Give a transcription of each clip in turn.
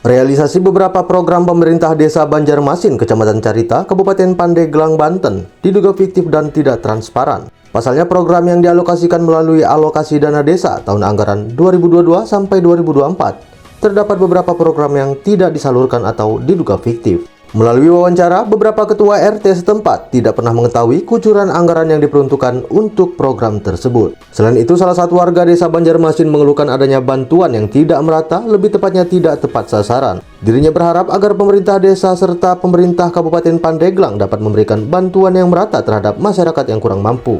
Realisasi beberapa program pemerintah Desa Banjarmasin, Kecamatan Carita, Kabupaten Pandeglang, Banten, diduga fiktif dan tidak transparan. Pasalnya program yang dialokasikan melalui alokasi dana desa tahun anggaran 2022 sampai 2024, terdapat beberapa program yang tidak disalurkan atau diduga fiktif. Melalui wawancara, beberapa ketua RT setempat tidak pernah mengetahui kucuran anggaran yang diperuntukkan untuk program tersebut. Selain itu, salah satu warga desa Banjarmasin mengeluhkan adanya bantuan yang tidak merata, lebih tepatnya tidak tepat sasaran. Dirinya berharap agar pemerintah desa serta pemerintah Kabupaten Pandeglang dapat memberikan bantuan yang merata terhadap masyarakat yang kurang mampu.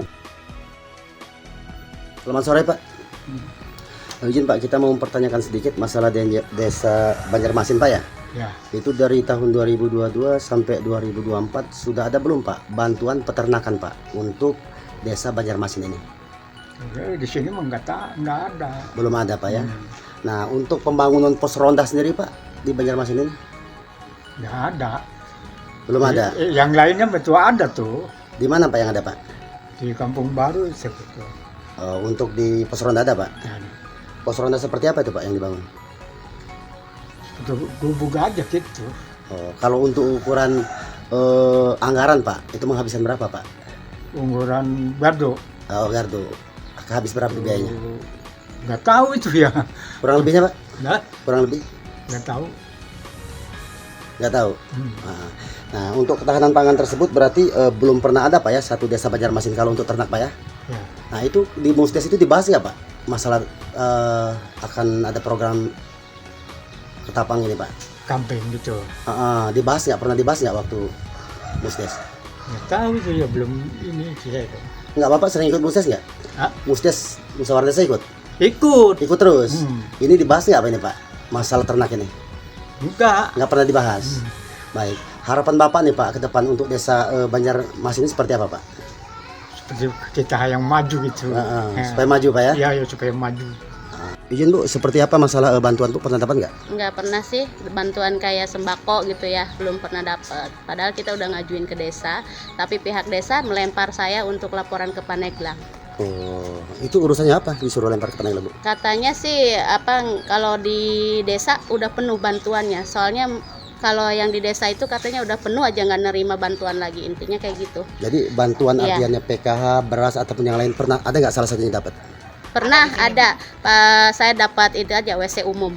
Selamat sore, Pak. Izin Pak, kita mau mempertanyakan sedikit masalah desa Banjarmasin, Pak ya. Ya, Itu dari tahun 2022 sampai 2024 sudah ada belum Pak bantuan peternakan Pak untuk desa Banjarmasin ini? di sini mah nggak ada. Belum ada Pak ya. Nah, untuk pembangunan pos ronda sendiri Pak di Banjarmasin ini Nggak ada. belum ada. Yang lainnya betul ada tuh Di mana Pak yang ada Pak? di Kampung Baru seperti. Untuk di pos ronda ada Pak. Dan Pos ronda seperti apa itu Pak yang dibangun? itu gubuk aja gitu. Kalau untuk ukuran anggaran Pak, itu menghabiskan berapa Pak? Umuran Gardo. Gardu, habis berapa biayanya? Nggak tahu itu ya. Kurang lebihnya Pak? Nggak, Kurang lebih? nggak tahu. Nggak tahu. Nah, untuk ketahanan pangan tersebut berarti belum pernah ada Pak ya satu desa Banjarmasin kalau untuk ternak Pak ya. Ya. Nah, itu di Musdes itu dibahas nggak Pak? Masalah akan ada program ketapang ini Pak. Camping gitu. Dibahas nggak? Pernah dibahas nggak waktu Musdes? Nggak tahu itu ya, belum ini saya itu. Nggak Bapak sering ikut Musdes nggak? Hah? Musdes musyawarah desa ikut? Ikut. Ikut terus. Hmm. Ini dibahas nggak apa ini Pak? Masalah ternak ini? Enggak. Nggak pernah dibahas. Baik. Harapan Bapak nih Pak ke depan untuk desa Banjarmasin ini seperti apa Pak? Seperti kita yang maju gitu. Ya. Supaya maju Pak ya? Ya, supaya maju. Izin Bu, seperti apa masalah bantuan Bu? Pernah dapat nggak? Nggak pernah sih bantuan kayak sembako gitu ya, belum pernah dapat. Padahal kita udah ngajuin ke desa, tapi pihak desa melempar saya untuk laporan ke Pandeglang. Oh, itu urusannya apa? Disuruh lempar ke Pandeglang Bu? Katanya sih kalau di desa udah penuh bantuannya, soalnya kalau yang di desa itu katanya udah penuh aja nggak nerima bantuan lagi, intinya kayak gitu. Jadi bantuan Iya. artiannya PKH, beras ataupun yang lain pernah ada nggak salah satunya dapat? Pernah ada, saya dapat itu aja WC umum.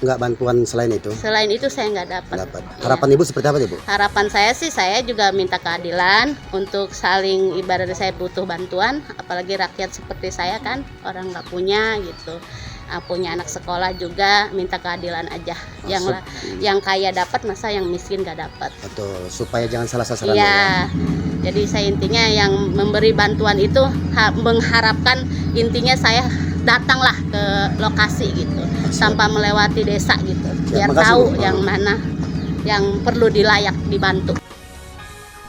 Nggak bantuan selain itu? Selain itu saya nggak dapat. Dapat. Iya. Harapan Ibu seperti apa nih Bu? Harapan saya sih, saya juga minta keadilan untuk saling, ibaratnya saya butuh bantuan, apalagi rakyat seperti saya kan orang nggak punya gitu, punya anak sekolah juga, minta keadilan aja. Yang kaya dapat, masa yang miskin nggak dapat? Betul, supaya jangan salah sasaran. Bu, ya. Iya. Jadi saya intinya yang memberi bantuan itu mengharapkan, intinya saya datanglah ke lokasi gitu, tanpa melewati desa gitu, biar makasih, tahu Bu. yang mana yang perlu dibantu.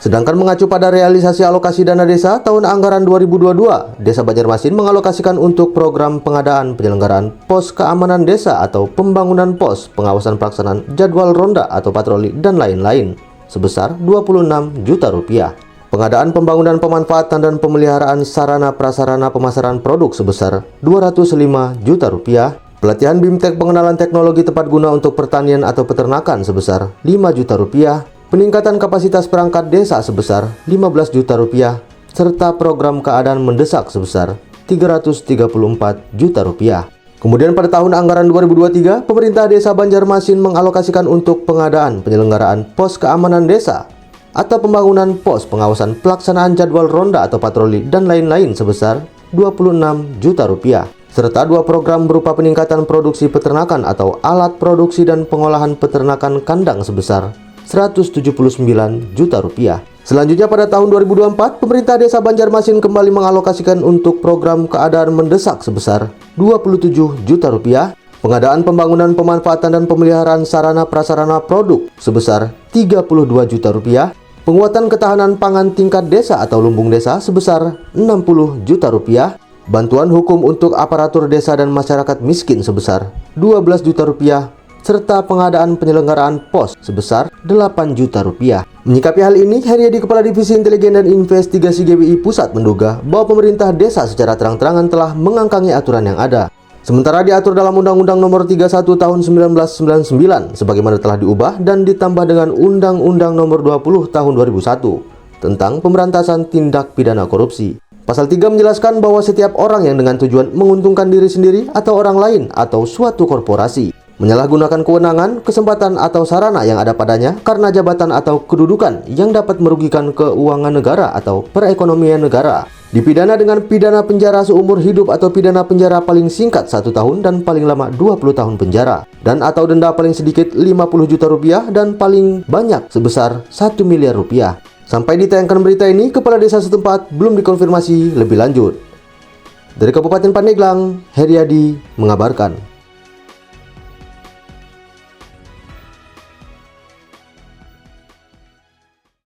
Sedangkan mengacu pada realisasi alokasi dana desa tahun anggaran 2022, Desa Banjarmasin mengalokasikan untuk program pengadaan penyelenggaraan pos keamanan desa atau pembangunan pos, pengawasan pelaksanaan jadwal ronda atau patroli dan lain-lain sebesar 26 juta rupiah. Pengadaan pembangunan pemanfaatan dan pemeliharaan sarana prasarana pemasaran produk sebesar 205 juta rupiah. Pelatihan BIMTEK pengenalan teknologi tepat guna untuk pertanian atau peternakan sebesar 5 juta rupiah. Peningkatan kapasitas perangkat desa sebesar 15 juta rupiah, serta program keadaan mendesak sebesar 334 juta rupiah. Kemudian pada tahun anggaran 2023, pemerintah desa Banjarmasin mengalokasikan untuk pengadaan penyelenggaraan pos keamanan desa atau pembangunan pos pengawasan pelaksanaan jadwal ronda atau patroli dan lain-lain sebesar 26 juta rupiah. Serta dua program berupa peningkatan produksi peternakan atau alat produksi dan pengolahan peternakan kandang sebesar 179 juta rupiah. Selanjutnya pada tahun 2024, pemerintah desa Banjarmasin kembali mengalokasikan untuk program keadaan mendesak sebesar 27 juta rupiah, pengadaan pembangunan pemanfaatan dan pemeliharaan sarana prasarana produk sebesar 32 juta rupiah, penguatan ketahanan pangan tingkat desa atau lumbung desa sebesar 60 juta rupiah, bantuan hukum untuk aparatur desa dan masyarakat miskin sebesar 12 juta rupiah, serta pengadaan penyelenggaraan pos sebesar 8 juta rupiah. Menyikapi hal ini, Heriadi, Kepala Divisi Intelijen dan Investigasi GBI Pusat menduga bahwa pemerintah desa secara terang-terangan telah mengangkangi aturan yang ada. Sementara diatur dalam Undang-Undang Nomor 31 Tahun 1999 sebagaimana telah diubah dan ditambah dengan Undang-Undang Nomor 20 Tahun 2001 tentang pemberantasan tindak pidana korupsi. Pasal 3 menjelaskan bahwa setiap orang yang dengan tujuan menguntungkan diri sendiri atau orang lain atau suatu korporasi menyalahgunakan kewenangan, kesempatan atau sarana yang ada padanya karena jabatan atau kedudukan yang dapat merugikan keuangan negara atau perekonomian negara, dipidana dengan pidana penjara seumur hidup atau pidana penjara paling singkat 1 tahun dan paling lama 20 tahun penjara, dan atau denda paling sedikit 50 juta rupiah dan paling banyak sebesar 1 miliar rupiah. Sampai ditayangkan berita ini, kepala desa setempat belum dikonfirmasi lebih lanjut. Dari Kabupaten Pandeglang, Heriadi mengabarkan.